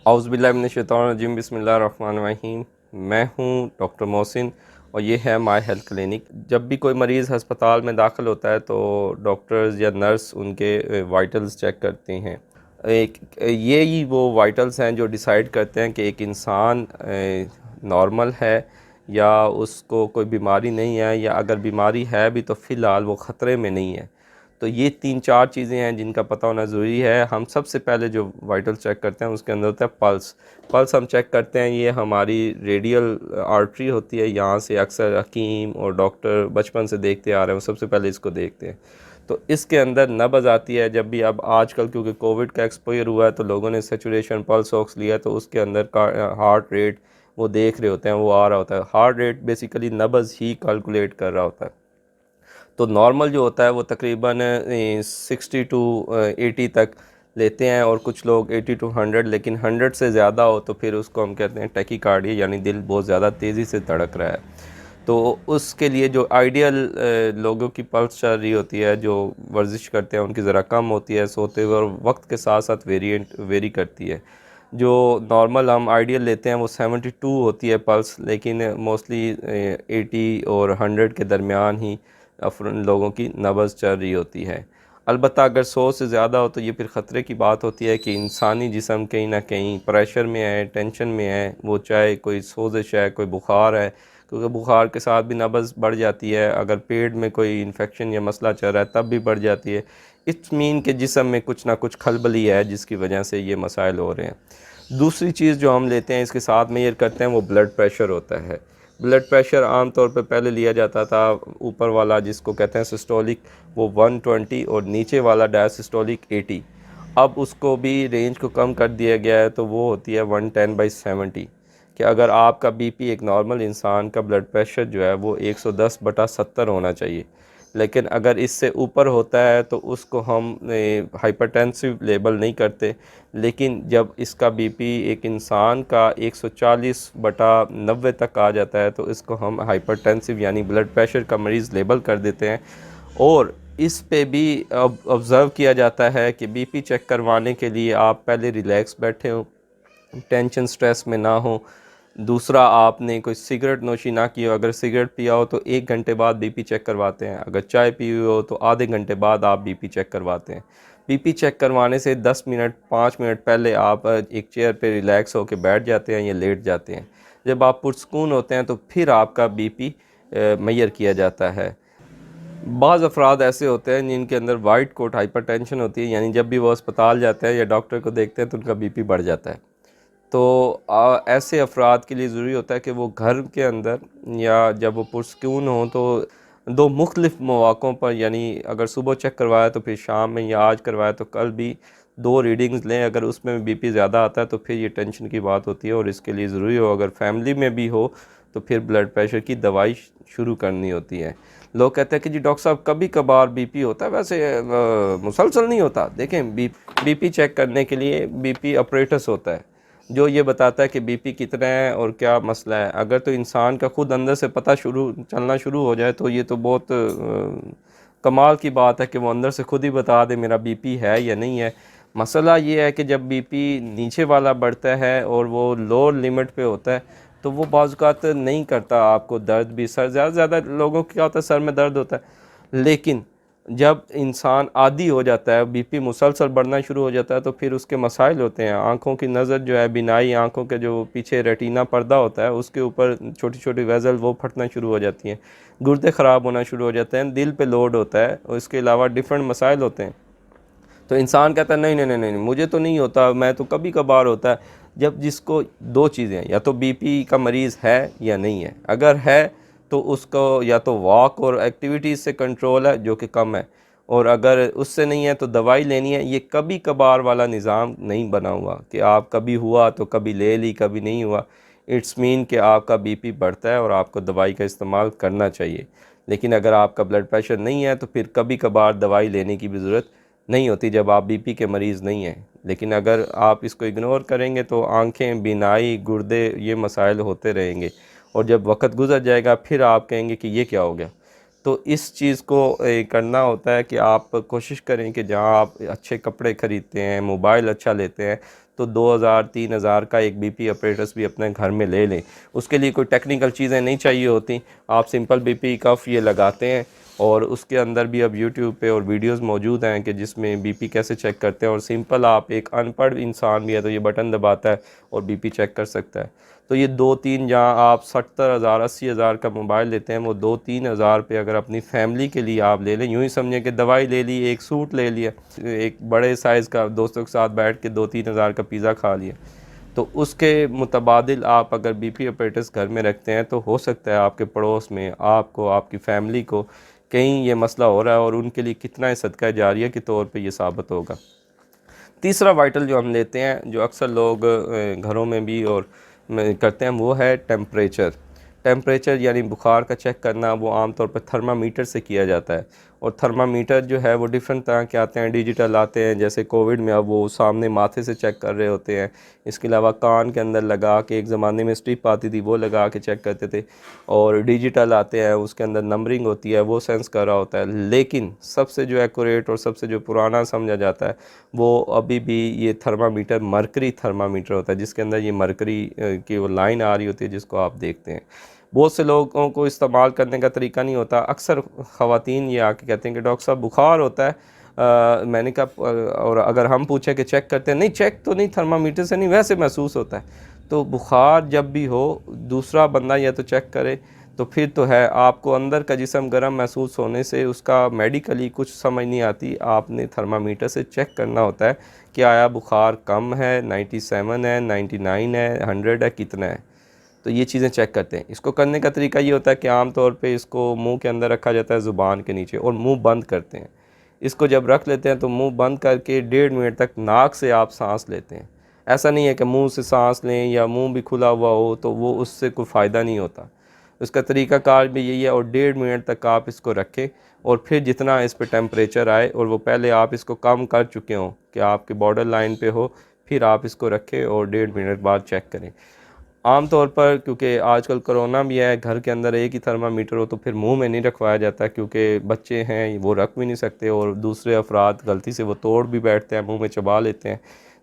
औज़ुबिल्लाहि बिस्मिल्लाहिर्रहमानिर्रहीम। मैं हूँ डॉक्टर मोहसिन और ये है माय हेल्थ क्लिनिक। जब भी कोई मरीज़ अस्पताल में दाखिल होता है तो डॉक्टर्स या नर्स उनके वाइटल्स चेक करते हैं। एक ये ही वो वाइटल्स हैं जो डिसाइड करते हैं कि एक इंसान नॉर्मल है या उसको कोई बीमारी नहीं है, या अगर बीमारी है भी तो फ़िलहाल वो ख़तरे में नहीं है। तो ये 3-4 चीज़ें हैं जिनका पता होना ज़रूरी है। हम सबसे पहले जो वाइटल चेक करते हैं उसके अंदर होता है पल्स। पल्स हम चेक करते हैं, ये हमारी रेडियल आर्टरी होती है, यहाँ से अक्सर हकीम और डॉक्टर बचपन से देखते आ रहे हैं, वो सबसे पहले इसको देखते हैं। तो इसके अंदर नब्ज़ आती है जब भी, अब आजकल क्योंकि कोविड का एक्सपोजर हुआ है तो लोगों ने सैचुरेशन पल्स ऑक्स लिया, तो उसके अंदर का हार्ट रेट वो देख रहे होते हैं, वो आ रहा होता है। हार्ट रेट बेसिकली नब्ज़ ही कैलकुलेट कर रहा होता है। तो नॉर्मल जो होता है वो तकरीबन 60 टू 80 तक लेते हैं, और कुछ लोग 80 टू 100, लेकिन 100 से ज़्यादा हो तो फिर उसको हम कहते हैं टैकीकार्डिया, यानी दिल बहुत ज़्यादा तेज़ी से धड़क रहा है। तो उसके लिए जो आइडियल लोगों की पल्स चल रही होती है, जो वर्जिश करते हैं, उनकी ज़रा कम होती है सोते हुए, और वक्त के साथ साथ वेरी करती है। जो नॉर्मल हम आइडियल लेते हैं वो 72 होती है पल्स, लेकिन मोस्टली 80 और 100 के दरमियान ही लोगों की नब्ज़ चल रही होती है। अलबत्ता अगर 100 से ज़्यादा हो तो ये फिर ख़तरे की बात होती है कि इंसानी जिस्म कहीं ना कहीं प्रेशर में है, टेंशन में है, वो चाहे कोई सोजिश है, कोई बुखार है, क्योंकि बुखार के साथ भी नब्ज़ बढ़ जाती है। अगर पेट में कोई इन्फेक्शन या मसला चल रहा है तब भी बढ़ जाती है। इट्स मीन के जिस्म में कुछ ना कुछ खलबली है जिसकी वजह से ये मसाइल हो रहे हैं। दूसरी चीज़ जो हम लेते हैं इसके साथ मेजर करते हैं वो ब्लड प्रेशर होता है। ब्लड प्रेशर आम तौर पे पहले लिया जाता था, ऊपर वाला जिसको कहते हैं सिस्टोलिक वो 120, और नीचे वाला डायसिस्टोलिक 80। अब उसको भी रेंज को कम कर दिया गया है, तो वो होती है 110/70। कि अगर आपका बीपी, एक नॉर्मल इंसान का ब्लड प्रेशर जो है वो 110/70 होना चाहिए, लेकिन अगर इससे ऊपर होता है तो उसको हम हाइपरटेंसिव लेबल नहीं करते। लेकिन जब इसका बीपी एक इंसान का 140/90 तक आ जाता है तो इसको हम हाइपरटेंसिव यानी ब्लड प्रेशर का मरीज़ लेबल कर देते हैं। और इस पे भी अब ऑब्ज़र्व किया जाता है कि बीपी चेक करवाने के लिए आप पहले रिलैक्स बैठे हों, टेंशन स्ट्रेस में ना हो। दूसरा, आपने कोई सिगरेट नोशी ना की हो। अगर सिगरेट पिया हो तो 1 घंटे बाद बीपी चेक करवाते हैं। अगर चाय पी हुई हो तो आधे घंटे बाद आप बीपी चेक करवाते हैं। बीपी चेक करवाने से 10 मिनट 5 मिनट पहले आप एक चेयर पे रिलैक्स होकर बैठ जाते हैं या लेट जाते हैं। जब आप पुरसकून होते हैं तो फिर आपका बीपी मेजर किया जाता है। बाज़ अफराद ऐसे होते हैं जिनके अंदर वाइट कोट हाइपरटेंशन होती है, यानी जब भी वो अस्पताल जाते हैं या डॉक्टर को देखते हैं तो उनका बीपी बढ़ जाता है। तो ऐसे अफराद के लिए ज़रूरी होता है कि वो घर के अंदर या जब वो पुरस्कून हों तो दो मुख्तलिफ़ मौक़ों पर, यानी अगर सुबह चेक करवाया तो फिर शाम में, या आज करवाया तो कल भी 2 रीडिंग्स लें। अगर उसमें बीपी ज़्यादा आता है तो फिर ये टेंशन की बात होती है और इसके लिए ज़रूरी हो, अगर फैमिली में भी हो तो फिर ब्लड प्रेशर की दवाई शुरू करनी होती है। लोग कहते हैं कि जी डॉक्टर साहब कभी कभार बीपी होता है, वैसे मुसलसल नहीं होता। देखें, बीपी चेक करने के लिए बीपी ऑपरेटस होता है जो ये बताता है कि बीपी कितना है और क्या मसला है। अगर तो इंसान का खुद अंदर से पता चलना शुरू हो जाए तो ये तो बहुत कमाल की बात है कि वो अंदर से खुद ही बता दे मेरा बीपी है या नहीं है। मसला ये है कि जब बीपी नीचे वाला बढ़ता है और वो लोअर लिमिट पे होता है तो वो बाज़ नहीं करता आपको दर्द भी। सर ज़्यादा लोगों को क्या होता है, सर में दर्द होता है। लेकिन जब इंसान आदी हो जाता है, बीपी मुसलसल बढ़ना शुरू हो जाता है, तो फिर उसके मसाइल होते हैं। आँखों की नज़र जो है, बिनाई, आँखों के जो पीछे रेटिना पर्दा होता है उसके ऊपर छोटी छोटी वेज़ल वो फटना शुरू हो जाती हैं, गुर्दे ख़राब होना शुरू हो जाते हैं, दिल पे लोड होता है, और इसके अलावा डिफरेंट मसाइल होते हैं। तो इंसान कहता है नहीं नहीं नहीं नहीं, मुझे तो नहीं होता, मैं तो कभी कभार होता है। जब जिसको दो चीज़ें, या तो बीपी का मरीज़ है या नहीं है। अगर है तो उसको या तो वॉक और एक्टिविटीज़ से कंट्रोल है जो कि कम है, और अगर उससे नहीं है तो दवाई लेनी है। ये कभी कभार वाला निज़ाम नहीं बना हुआ कि आप कभी हुआ तो कभी ले ली, कभी नहीं हुआ। इट्स मीन कि आपका बीपी बढ़ता है और आपको दवाई का इस्तेमाल करना चाहिए। लेकिन अगर आपका ब्लड प्रेशर नहीं है तो फिर कभी कभार दवाई लेने की भी ज़रूरत नहीं होती जब आप बीपी के मरीज़ नहीं हैं। लेकिन अगर आप इसको इग्नोर करेंगे तो आँखें, बिनाई, गुर्दे, ये मसाइल होते रहेंगे, और जब वक्त गुज़र जाएगा फिर आप कहेंगे कि ये क्या हो गया। तो इस चीज़ को करना होता है कि आप कोशिश करें कि जहाँ आप अच्छे कपड़े ख़रीदते हैं, मोबाइल अच्छा लेते हैं, तो 2000-3000 का एक बीपी अपरेटस भी अपने घर में ले लें। उसके लिए कोई टेक्निकल चीज़ें नहीं चाहिए होती, आप सिंपल बीपी कफ ये लगाते हैं और उसके अंदर भी अब यूट्यूब पे और वीडियोस मौजूद हैं कि जिसमें बीपी कैसे चेक करते हैं, और सिंपल आप एक अनपढ़ इंसान भी है तो ये बटन दबाता है और बीपी चेक कर सकता है। तो ये 2-3, जहाँ आप 70,000 80,000 का मोबाइल लेते हैं, वो 2-3 हज़ार पे अगर अपनी फैमिली के लिए आप ले लें, यूँ ही समझें कि दवाई ले ली, एक सूट ले लिया, एक बड़े साइज़ का दोस्तों के साथ बैठ के 2-3 हज़ार का पिज़्ज़ा खा लिया, तो उसके मुतबादिल आप अगर बीपी अपरेटस घर में रखते हैं तो हो सकता है आपके पड़ोस में आपको, आपकी फैमिली को कहीं ये मसला हो रहा है और उनके लिए कितना सदका जारिया के तौर पे ये साबित होगा। तीसरा वाइटल जो हम लेते हैं, जो अक्सर लोग घरों में भी और करते हैं, वो है टेम्परेचर। टेम्परेचर यानी बुखार का चेक करना, वो आमतौर पर थर्मामीटर से किया जाता है। और थर्मामीटर जो है वो डिफरेंट तरह के आते हैं, डिजिटल आते हैं, जैसे कोविड में अब वो सामने माथे से चेक कर रहे होते हैं। इसके अलावा कान के अंदर लगा के, एक ज़माने में स्ट्रिप आती थी, वो लगा के चेक करते थे। और डिजिटल आते हैं, उसके अंदर नंबरिंग होती है, वो सेंस कर रहा होता है। लेकिन सबसे जो एक्यूरेट और सबसे जो पुराना समझा जाता है, वो अभी भी ये थर्मामीटर मरकरी थर्मामीटर होता है, जिसके अंदर ये मरकरी की वो लाइन आ रही होती है जिसको आप देखते हैं। बहुत से लोगों को इस्तेमाल करने का तरीका नहीं होता। अक्सर ख़वातीन ये आके कहते हैं कि डॉक्टर साहब बुखार होता है। मैंने कहा, और अगर हम पूछें कि चेक करते हैं, नहीं चेक तो नहीं, थर्मामीटर से नहीं, वैसे महसूस होता है। तो बुखार जब भी हो, दूसरा बंदा या तो चेक करे, तो फिर तो है आपको अंदर का जिस्म गर्म महसूस होने से उसका मेडिकली कुछ समझ नहीं आती। आपने थर्मामीटर से चेक करना होता है कि आया बुखार कम है, 97 है, 99 है, 100 है, कितना है। तो ये चीज़ें चेक करते हैं। इसको करने का तरीका ये होता है कि आम तौर पे इसको मुंह के अंदर रखा जाता है, ज़ुबान के नीचे, और मुंह बंद करते हैं। इसको जब रख लेते हैं तो मुंह बंद करके 1.5 मिनट तक नाक से आप सांस लेते हैं। ऐसा नहीं है कि मुंह से सांस लें या मुंह भी खुला हुआ हो तो वो उससे कोई फ़ायदा नहीं होता। उसका तरीक़ाकार भी यही है, और 1.5 मिनट तक आप इसको रखें, और फिर जितना इस पे टेम्परेचर आए और वो पहले आप इसको कम कर चुके हों कि आपके बॉर्डर लाइन पे हो, फिर आप इसको रखें और 1.5 मिनट बाद चेक करें। आम तौर पर क्योंकि आजकल कोरोना भी है, घर के अंदर एक ही थर्मामीटर हो, तो फिर मुंह में नहीं रखवाया जाता, क्योंकि बच्चे हैं वो रख भी नहीं सकते, और दूसरे अफराद गलती से वो तोड़ भी बैठते हैं, मुंह में चबा लेते हैं,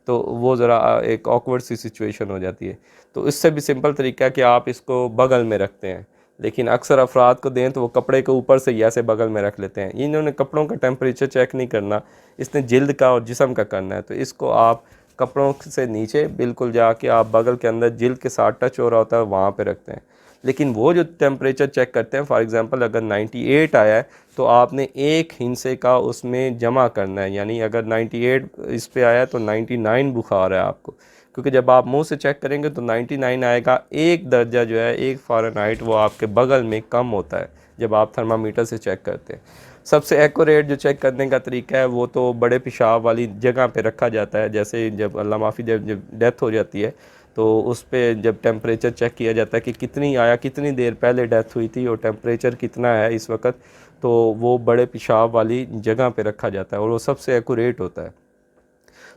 तो वो ज़रा एक ऑकवर्ड सी सिचुएशन हो जाती है। तो इससे भी सिंपल तरीका है कि आप इसको बगल में रखते हैं, लेकिन अक्सर अफराद को दें तो वो कपड़े के ऊपर से ही ऐसे बगल में रख लेते हैं। इन्होंने कपड़ों का टेम्परेचर चेक नहीं करना, इसने जिल्द का और जिस्म का करना है। तो इसको आप कपड़ों से नीचे बिल्कुल जाके आप बगल के अंदर जिल्द के साथ टच हो रहा होता है वहाँ पे रखते हैं। लेकिन वो जो टेम्परेचर चेक करते हैं, फॉर एग्ज़ाम्पल अगर 98 आया है तो आपने एक हिंसे का उसमें जमा करना है, यानी अगर 98 इस पे आया है तो 99 बुखार है आपको, क्योंकि जब आप मुंह से चेक करेंगे तो 99 आएगा। एक दर्जा जो है, एक फ़ारेनहाइट, वो आपके बगल में कम होता है जब आप थर्मामीटर से चेक करते हैं। सबसे एक्यूरेट जो चेक करने का तरीका है वो तो बड़े पेशाब वाली जगह पे रखा जाता है। जैसे जब अल्लाह माफ़ी, जब डेथ हो जाती है तो उस पर जब टेम्परेचर चेक किया जाता है कि कितनी आया, कितनी देर पहले डेथ हुई थी और टेम्परेचर कितना है इस वक्त, तो वो बड़े पेशाब वाली जगह पे रखा जाता है और वो सबसे एक्यूरेट होता है।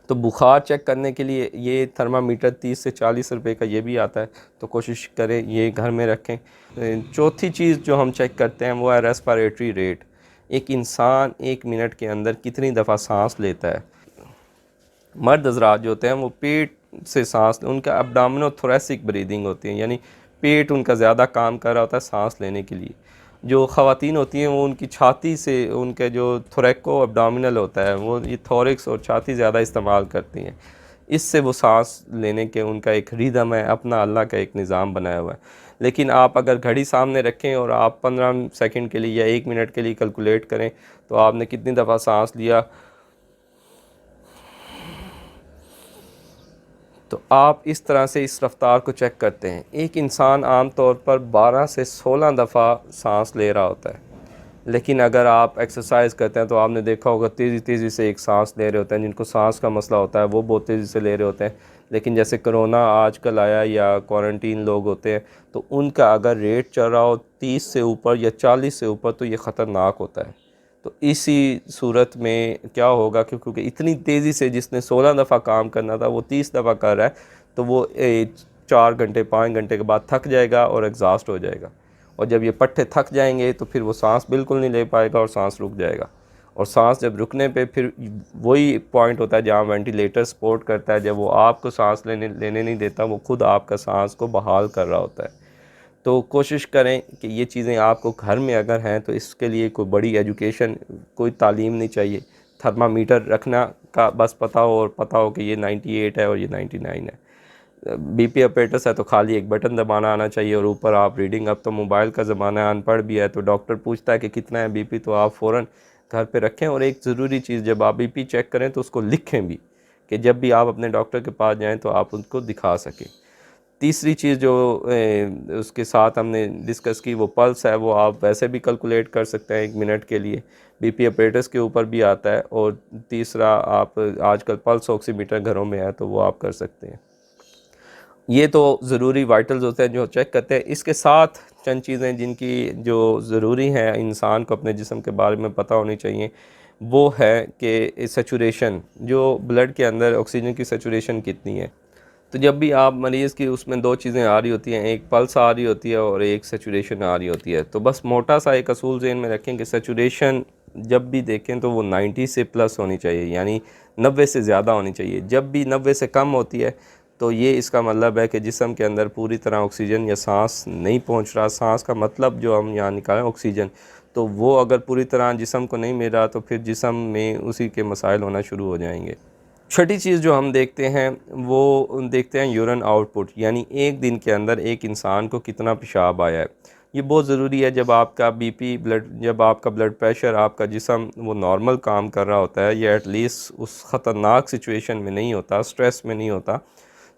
तो बुखार चेक करने के लिए ये थर्मामीटर 30 से 40 रुपए का ये भी आता है, तो कोशिश करें ये घर में रखें। चौथी चीज़ जो हम चेक करते हैं वो है रेस्पिरेटरी रेट। एक इंसान 1 मिनट के अंदर कितनी दफ़ा सांस लेता है। मर्द हज़रात जो होते हैं वो पेट से सांस, उनका एब्डोमिनो थोरेसिक ब्रीदिंग होती है, यानी पेट उनका ज़्यादा काम कर रहा होता है सांस लेने के लिए। जो ख़वातीन होती हैं वो उनकी छाती से, उनके जो थोरैको एब्डोमिनल होता है, वो ये थोरिक्स और छाती ज़्यादा इस्तेमाल करती हैं। इससे वो सांस लेने के उनका एक रिदम है, अपना अल्लाह का एक निज़ाम बनाया हुआ है। लेकिन आप अगर घड़ी सामने रखें और आप 15 सेकंड के लिए या 1 मिनट के लिए कैलकुलेट करें तो आपने कितनी दफ़ा सांस लिया, तो आप इस तरह से इस रफ़्तार को चेक करते हैं। एक इंसान आम तौर पर 12 से 16 दफ़ा सांस ले रहा होता है, लेकिन अगर आप एक्सरसाइज करते हैं तो आपने देखा होगा तेज़ी तेज़ी से एक सांस ले रहे होते हैं। जिनको सांस का मसला होता है वो बहुत तेज़ी से ले रहे होते हैं। लेकिन जैसे कोरोना आजकल आया या क्वारंटीन लोग होते हैं, तो उनका अगर रेट चल रहा हो 30 से ऊपर या 40 से ऊपर, तो ये ख़तरनाक होता है। तो इसी सूरत में क्या होगा, क्योंकि इतनी तेज़ी से जिसने 16 दफ़ा काम करना था वो 30 दफ़ा कर रहा है, तो वो 4 घंटे 5 घंटे के बाद थक जाएगा और एग्जॉस्ट हो जाएगा। और जब ये पट्टे थक जाएंगे तो फिर वो सांस बिल्कुल नहीं ले पाएगा और सांस रुक जाएगा। और सांस जब रुकने पे फिर वही पॉइंट होता है जहाँ वेंटिलेटर सपोर्ट करता है, जब वो आपको सांस लेने नहीं देता, वो खुद आपका सांस को बहाल कर रहा होता है। तो कोशिश करें कि ये चीज़ें आपको घर में अगर हैं तो इसके लिए कोई बड़ी एजुकेशन, कोई तालीम नहीं चाहिए। थर्मामीटर रखना का बस पता हो, और पता हो कि ये 98 है और ये 99 है। बीपी अपरेटस है तो खाली एक बटन दबाना आना चाहिए और ऊपर आप रीडिंग, अब तो मोबाइल का ज़माना है, अनपढ़ भी है तो डॉक्टर पूछता है कि कितना है बीपी, तो आप फ़ौरन घर पे रखें। और एक ज़रूरी चीज़, जब आप बीपी चेक करें तो उसको लिखें भी, कि जब भी आप अपने डॉक्टर के पास जाएं तो आप उनको दिखा सकें। तीसरी चीज़ जो उसके साथ हमने डिस्कस की, वो पल्स है। वो आप वैसे भी कैलकुलेट कर सकते हैं 1 मिनट के लिए, बीपी अपरेटस के ऊपर भी आता है। और तीसरा, आप आजकल पल्स ऑक्सीमीटर घरों में है तो वो आप कर सकते हैं। ये तो ज़रूरी वाइटल्स होते हैं जो चेक करते हैं। इसके साथ चंद चीज़ें जिनकी जो ज़रूरी हैं इंसान को अपने जिस्म के बारे में पता होनी चाहिए, वो है कि सैचुरेशन, जो ब्लड के अंदर ऑक्सीजन की सैचुरेशन कितनी है। तो जब भी आप मरीज़ की उसमें दो चीज़ें आ रही होती हैं, एक पल्स आ रही होती है और एक सैचुरेशन आ रही होती है, तो बस मोटा सा एक असूल ज़हन में रखें कि सैचुरेशन जब भी देखें तो वो 90 से प्लस होनी चाहिए, यानी 90 से ज़्यादा होनी चाहिए। जब भी 90 से कम होती है तो ये इसका मतलब है कि जिस्म के अंदर पूरी तरह ऑक्सीजन या सांस नहीं पहुंच रहा। सांस का मतलब जो हम यहाँ निकालें ऑक्सीजन, तो वो अगर पूरी तरह जिस्म को नहीं मिल रहा तो फिर जिस्म में उसी के मसाइल होना शुरू हो जाएंगे। छठी चीज़ जो हम देखते हैं वो देखते हैं यूरिन आउटपुट, यानी एक दिन के अंदर एक इंसान को कितना पेशाब आया है। ये बहुत ज़रूरी है। जब आपका बीपी जब आपका ब्लड प्रेशर, आपका जिस्म वो नॉर्मल काम कर रहा होता है, या एटलीस्ट उस ख़तरनाक सिचुएशन में नहीं होता, स्ट्रेस में नहीं होता।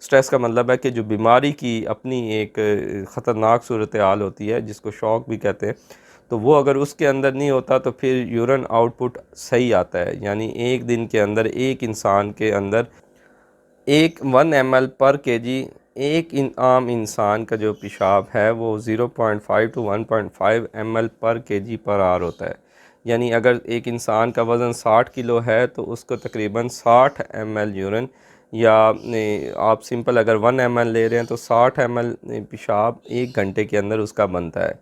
स्ट्रेस का मतलब है कि जो बीमारी की अपनी एक ख़तरनाक सूरत हाल होती है, जिसको शॉक भी कहते हैं, तो वो अगर उसके अंदर नहीं होता तो फिर यूरिन आउटपुट सही आता है। यानी एक दिन के अंदर एक इंसान के अंदर 1 ml पर केजी, आम इंसान का जो पेशाब है वो 0.5 to 1.5 ml पर केजी पर आर होता है। यानी अगर एक इंसान का वज़न 60 किलो है तो उसको तकरीबन 60 ml यूरिन, या आप सिंपल अगर 1 ml ले रहे हैं तो 60 ml पेशाब 1 घंटे के अंदर उसका बनता है।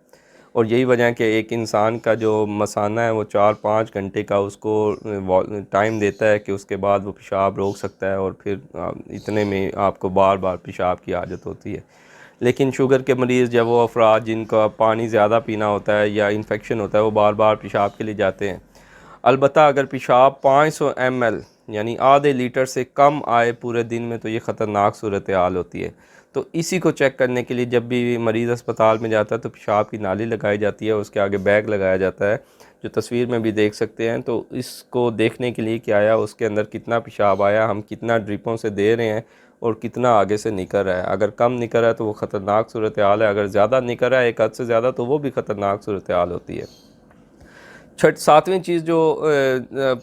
और यही वजह है कि एक इंसान का जो मसाना है वो 4-5 घंटे का उसको टाइम देता है कि उसके बाद वो पेशाब रोक सकता है, और फिर इतने में आपको बार बार पेशाब की आदत होती है। लेकिन शुगर के मरीज़, जब वो अफराद जिनका पानी ज़्यादा पीना होता है या इन्फेक्शन होता है, वो बार बार पेशाब के लिए जाते हैं। अलबत्ता अगर पेशाब 500 ml यानी आधे लीटर से कम आए पूरे दिन में तो ये ख़तरनाक सूरत हाल होती है। तो इसी को चेक करने के लिए जब भी मरीज़ अस्पताल में जाता है तो पेशाब की नाली लगाई जाती है, उसके आगे बैग लगाया जाता है, जो तस्वीर में भी देख सकते हैं। तो इसको देखने के लिए कि आया उसके अंदर कितना पेशाब आया, हम कितना ड्रिपों से दे रहे हैं और कितना आगे से निकल रहा है। अगर कम निकल रहा है तो वो ख़तरनाक सूरत हाल है, अगर ज़्यादा निकल रहा है एक हद से ज़्यादा तो वो भी ख़तरनाक सूरत हाल होती है। सातवीं चीज़ जो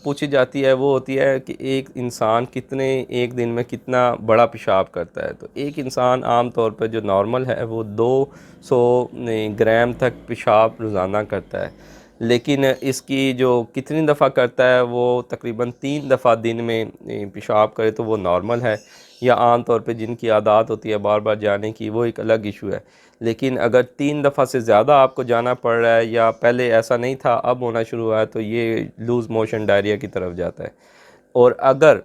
पूछी जाती है वो होती है कि एक इंसान कितने एक दिन में कितना बड़ा पेशाब करता है। तो एक इंसान आम तौर पर जो नॉर्मल है वो 200 ग्राम तक पेशाब रोज़ाना करता है, लेकिन इसकी जो कितनी दफ़ा करता है वो तकरीबन 3 दफ़ा दिन में पेशाब करे तो वो नॉर्मल है। या आम तौर पे जिनकी आदत होती है बार बार जाने की, वो एक अलग इशू है। लेकिन अगर 3 दफ़ा से ज़्यादा आपको जाना पड़ रहा है या पहले ऐसा नहीं था अब होना शुरू हुआ है तो ये लूज़ मोशन डायरिया की तरफ जाता है। और अगर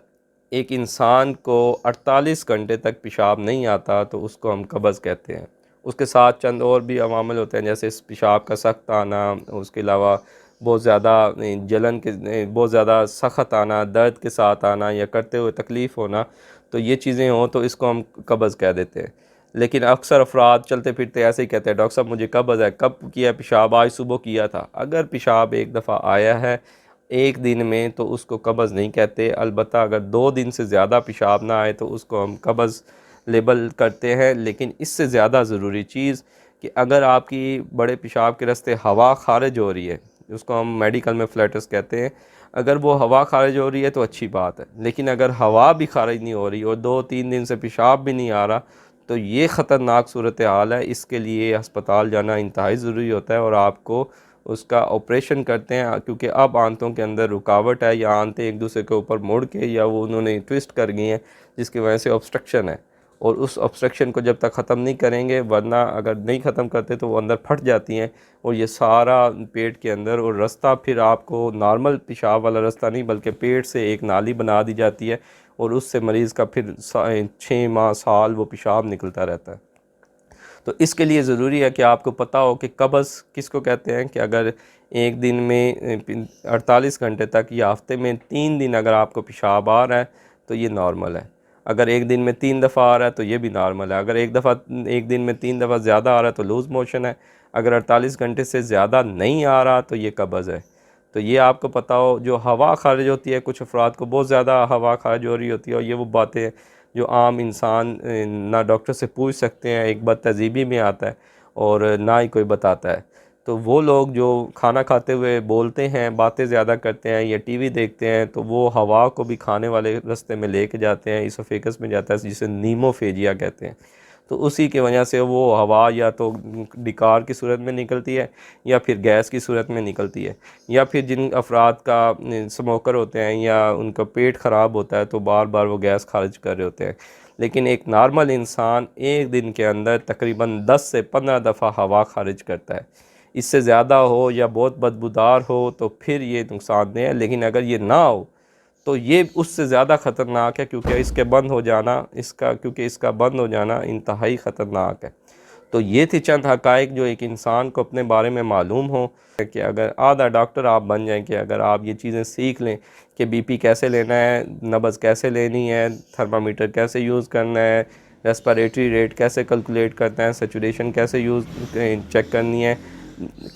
एक इंसान को 48 घंटे तक पेशाब नहीं आता तो उसको हम कब्ज़ कहते हैं। उसके साथ चंद और भी अवामिल होते हैं, जैसे इस पेशाब का सख्त आना, उसके अलावा बहुत ज़्यादा जलन के बहुत ज़्यादा सख्त आना, दर्द के साथ आना या करते हुए तकलीफ़ होना। तो ये चीज़ें हों तो इसको हम कब्ज़ कह देते हैं। लेकिन अक्सर अफराद चलते फिरते ऐसे ही कहते हैं, डॉक्टर साहब मुझे कब्ज़ है, कब किया पेशाब? आज सुबह किया था। अगर पेशाब एक दफ़ा आया है एक दिन में तो उसको कब्ज़ नहीं कहते। अलबत्ता अगर 2 दिन से ज़्यादा पेशाब ना आए तो उसको हम कब्ज़ लेबल करते हैं। लेकिन इससे ज़्यादा ज़रूरी चीज़ कि अगर आपकी बड़े पेशाब के रास्ते हवा खारिज हो रही है, उसको हम मेडिकल में फ्लैटस कहते हैं, अगर वो हवा खारिज हो रही है तो अच्छी बात है। लेकिन अगर हवा भी खारिज नहीं हो रही और 2-3 दिन से पेशाब भी नहीं आ रहा तो ये ख़तरनाक सूरत हाल है। इसके लिए अस्पताल जाना इंतहाई ज़रूरी होता है और आपको उसका ऑपरेशन करते हैं, क्योंकि अब आंतों के अंदर रुकावट है या आंतें एक दूसरे के ऊपर मुड़ के या वो उन्होंने ट्विस्ट कर गई हैं जिसकी वजह से ऑब्स्ट्रक्शन है। और उस ऑब्स्ट्रक्शन को जब तक ख़त्म नहीं करेंगे, वरना अगर नहीं ख़त्म करते तो वो अंदर फट जाती हैं और ये सारा पेट के अंदर, और रास्ता फिर आपको नॉर्मल पेशाब वाला रास्ता नहीं बल्कि पेट से एक नाली बना दी जाती है और उससे मरीज़ का फिर 6 माह साल वो पेशाब निकलता रहता है। तो इसके लिए ज़रूरी है कि आपको पता हो कि कब्ज़ किसको कहते हैं, कि अगर एक दिन में 48 घंटे तक या हफ्ते में 3 दिन अगर आपको पेशाब आ रहा है तो ये नॉर्मल है। अगर एक दिन में 3 दफ़ा आ रहा है तो ये भी नॉर्मल है। अगर एक दिन में 3 दफ़ा ज़्यादा आ रहा है तो लूज़ मोशन है। अगर 48 घंटे से ज़्यादा नहीं आ रहा तो ये कब्ज़ है। तो ये आपको पता हो। जो हवा खारिज होती है, कुछ अफराद को बहुत ज़्यादा हवा खारिज हो रही होती है, और ये वो बातें जो आम इंसान ना डॉक्टर से पूछ सकते हैं, एक बदतहज़ीबी में आता है और ना ही कोई बताता है। तो वो लोग जो खाना खाते हुए बोलते हैं, बातें ज़्यादा करते हैं या टीवी देखते हैं, तो वो हवा को भी खाने वाले रास्ते में लेके जाते हैं, इसोफेगस में जाता है, जिसे नीमोफेजिया कहते हैं। तो उसी की वजह से वो हवा या तो डिकार की सूरत में निकलती है या फिर गैस की सूरत में निकलती है, या फिर जिन अफराद का स्मोकर होते हैं या उनका पेट ख़राब होता है तो बार बार वो गैस खारिज कर रहे होते हैं। लेकिन एक नॉर्मल इंसान एक दिन के अंदर तकरीबन 10 से 15 दफ़ा हवा खारिज करता है। इससे ज़्यादा हो या बहुत बदबूदार हो तो फिर ये नुकसानदेह है, लेकिन अगर ये ना हो तो ये उससे ज़्यादा ख़तरनाक है, क्योंकि इसका बंद हो जाना इंतहाई ख़तरनाक है। तो ये थी चंद हक़ाइक़ जो एक इंसान को अपने बारे में मालूम हो, कि अगर आधा डॉक्टर आप बन जाएं, कि अगर आप ये चीज़ें सीख लें कि बीपी कैसे लेना है, नब्ज़ कैसे लेनी है, थर्मामीटर कैसे यूज़ करना है, रेस्पिरेटरी रेट कैसे कैलकुलेट करना है, सैचुरेशन कैसे चेक करनी है,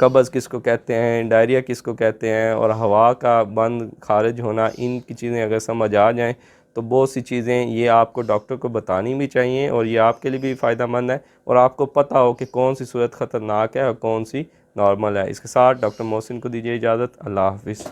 कब्ज़ किसको कहते हैं, डायरिया किसको कहते हैं, और हवा का बंद खारिज होना, इनकी चीज़ें अगर समझ आ जाएं तो बहुत सी चीज़ें ये आपको डॉक्टर को बतानी भी चाहिए, और ये आपके लिए भी फ़ायदेमंद है, और आपको पता हो कि कौन सी सूरत ख़तरनाक है और कौन सी नॉर्मल है। इसके साथ डॉक्टर मोहसिन को दीजिए इजाज़त। अल्लाह हाफ़िज़।